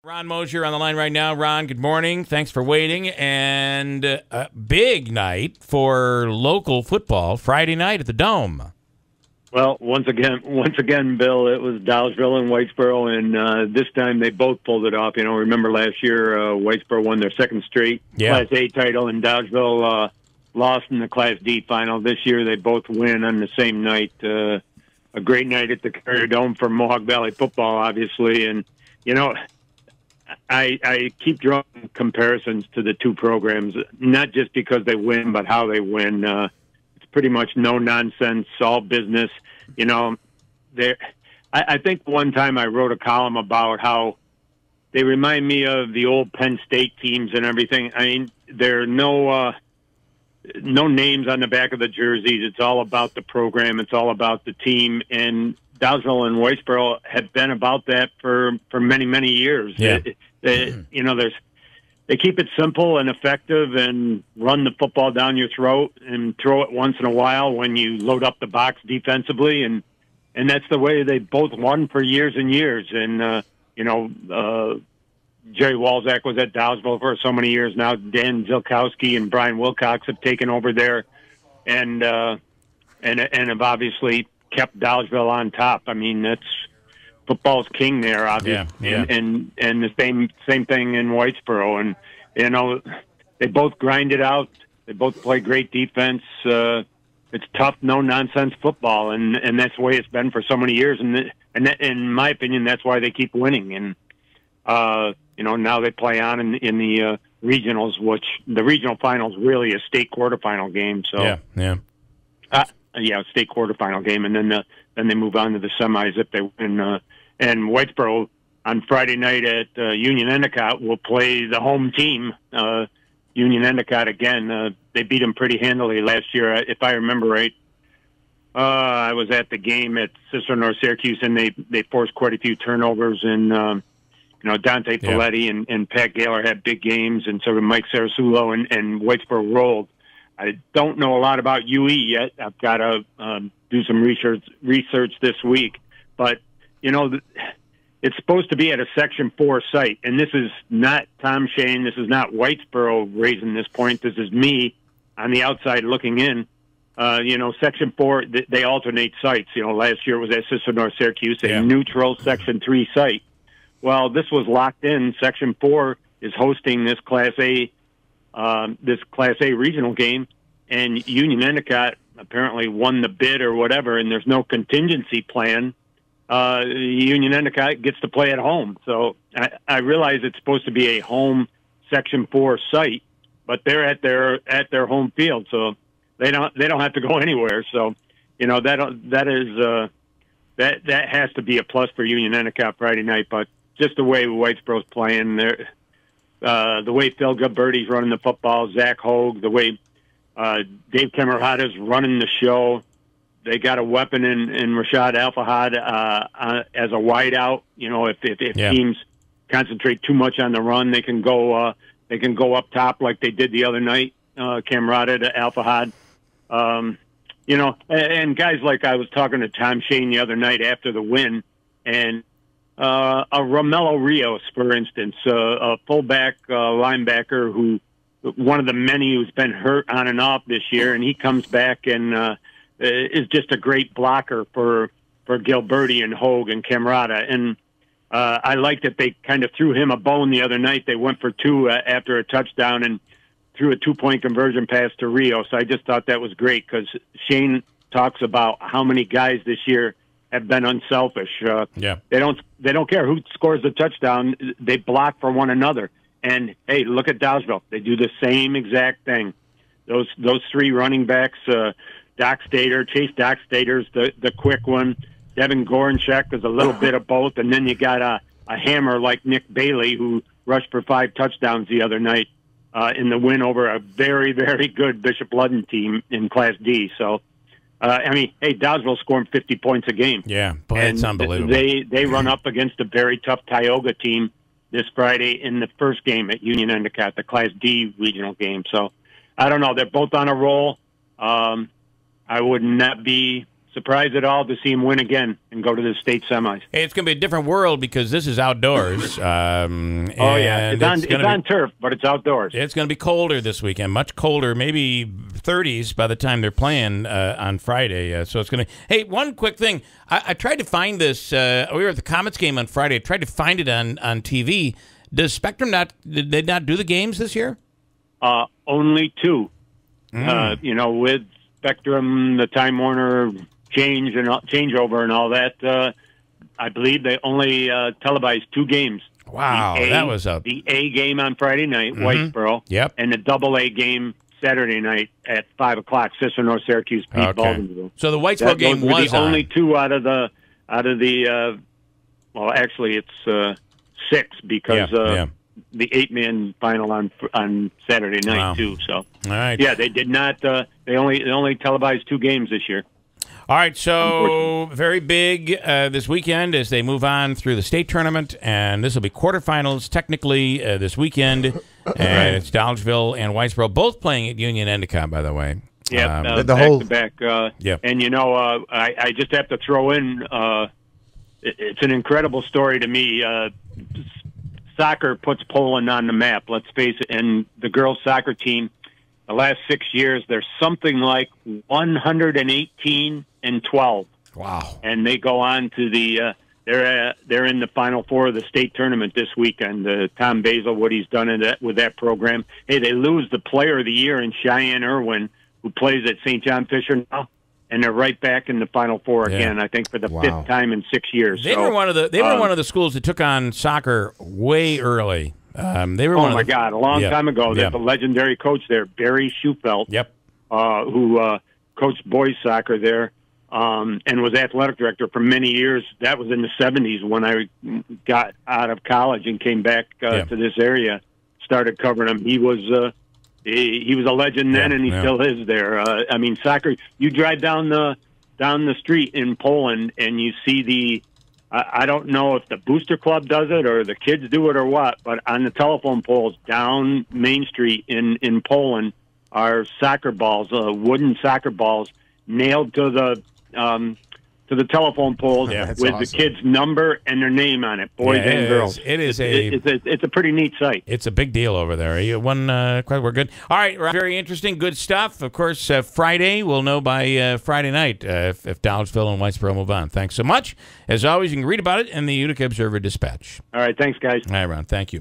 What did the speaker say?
Ron Moshier on the line right now. Ron, good morning. Thanks for waiting. And a big night for local football, Friday night at the Dome. Well, once again, Bill, it was Dolgeville and Whitesboro, and this time they both pulled it off. You know, remember last year, Whitesboro won their second straight Class A title, and Dolgeville lost in the Class D final. This year, they both win on the same night. A great night at the Carrier Dome for Mohawk Valley football, obviously, and you know. I keep drawing comparisons to the two programs, not just because they win, but how they win. It's pretty much no nonsense, all business. You know, I think one time I wrote a column about how they remind me of the old Penn State teams and everything. I mean, there are no names on the back of the jerseys. It's all about the program. It's all about the team. And Dolgeville and Whitesboro have been about that for many, many years. Yeah. You know, they keep it simple and effective and run the football down your throat and throw it once in a while when you load up the box defensively. And that's the way they both won for years and years. And, you know, Jerry Walzak was at Dolgeville for so many years now. Dan Zilkowski and Brian Wilcox have taken over there and have obviously kept Dolgeville on top. I mean, football's king there, obviously, and the same thing in Whitesboro. And you know, they both grind it out. They both play great defense. It's tough, no nonsense football, and that's the way it's been for so many years. And that, in my opinion, that's why they keep winning. And you know, now they play on in the regionals, which the regional final is really a state quarterfinal game. So state quarterfinal game, and then they move on to the semis if they win. And Whitesboro on Friday night at Union Endicott will play the home team, Union Endicott again. They beat them pretty handily last year, if I remember right. I was at the game at Cicero North Syracuse, and they forced quite a few turnovers. And you know, Dante Paletti and Pat Gaylor had big games, and so did Mike Sarasulo, and Whitesboro rolled. I don't know a lot about UE yet. I've got to do some research this week. But, you know, it's supposed to be at a Section 4 site. And this is not Tom Shane. This is not Whitesboro raising this point. This is me on the outside looking in. You know, Section 4, they alternate sites. You know, last year it was at Cicero North Syracuse, a neutral Section 3 site. Well, this was locked in. Section 4 is hosting this Class A regional game, and Union Endicott apparently won the bid or whatever, and there's no contingency plan. Union Endicott gets to play at home. So I realize it's supposed to be a home Section 4 site, but they're at their home field, so they don't have to go anywhere. So, you know, that has to be a plus for Union Endicott Friday night. But just the way Whitesboro's playing, the way Phil Gilberti's running the football, Zach Hogue, the way Dave Camerata's running the show. They got a weapon in Rashad Alfahad as a wideout. You know, if teams concentrate too much on the run, they can go up top like they did the other night. Camerata to Alfahad. You know, and guys like I was talking to Tom Shane the other night after the win, and a Romello Rios, for instance, a fullback linebacker who one of the many who's been hurt on and off this year, and he comes back and is just a great blocker for Gilberti and Hogue and Camerata. And I like that they kind of threw him a bone the other night. They went for two after a touchdown and threw a 2-point conversion pass to Rios. I just thought that was great because Shane talks about how many guys this year have been unselfish. They don't care who scores the touchdown. They block for one another. And hey, look at Dolgeville. They do the same exact thing. Those three running backs, Doc Stater, Chase Doc Stater's the quick one. Devin Goranchek is a little bit of both, and then you got a hammer like Nick Bailey who rushed for 5 touchdowns the other night in the win over a very, very good Bishop Ludden team in Class D. So. I mean, hey, Dolgeville scoring 50 points a game. Yeah, boy, it's unbelievable. They run up against a very tough Tioga team this Friday in the first game at Union Endicott, the Class D regional game. So, I don't know. They're both on a roll. I would not be surprised at all to see him win again and go to the state semis. Hey, it's going to be a different world because this is outdoors. It's on turf, but it's outdoors. It's going to be colder this weekend, much colder, maybe 30s by the time they're playing on Friday. So it's going to. Hey, one quick thing. I tried to find this. We were at the Comets game on Friday. I tried to find it on TV. Does Spectrum did they not do the games this year? Only 2. With Spectrum, the Time Warner changeover and all that, I believe they only televised 2 games. Wow, that was the A game on Friday night, Whitesboro, and the double A game Saturday night at 5 o'clock. Cicero, Syracuse, Pete, Baldinsville. So the Whitesboro game was the only 2 out of the. Well, actually, it's 6 because the 8-man final on Saturday night too. So, all right, they did not. They only televised 2 games this year. All right, so very big this weekend as they move on through the state tournament, and this will be quarterfinals technically this weekend, and it's Dolgeville and Whitesboro both playing at Union Endicott, by the way. Yeah, back to back. And I just have to throw in. It's an incredible story to me. Soccer puts Poland on the map. Let's face it, and the girls' soccer team. The last 6 years, they're something like 118-12. Wow! And they go on to the. They're in the Final Four of the state tournament this weekend. Tom Basil, what he's done with that program. Hey, they lose the Player of the Year in Cheyenne Irwin, who plays at St. John Fisher now, and they're right back in the Final Four again. I think for the 5th time in 6 years. They were one of the schools that took on soccer way early. They were a long time ago. There's a legendary coach there, Barry Schufelt, who coached boys soccer there and was athletic director for many years. That was in the 70s when I got out of college and came back to this area, started covering them. He was a legend then, and he still is there. I mean, soccer. You drive down the street in Poland, and you see the. I don't know if the Booster Club does it or the kids do it or what, but on the telephone poles down Main Street in Poland are soccer balls, wooden soccer balls nailed to the telephone poles with the kid's number and their name on it, boys and girls. It's a pretty neat sight. It's a big deal over there. We're good. All right, very interesting, good stuff. Of course, Friday we'll know by Friday night if Dolgeville and Whitesboro move on. Thanks so much. As always, you can read about it in the Utica Observer Dispatch. All right, thanks, guys. All right, Ron. Thank you.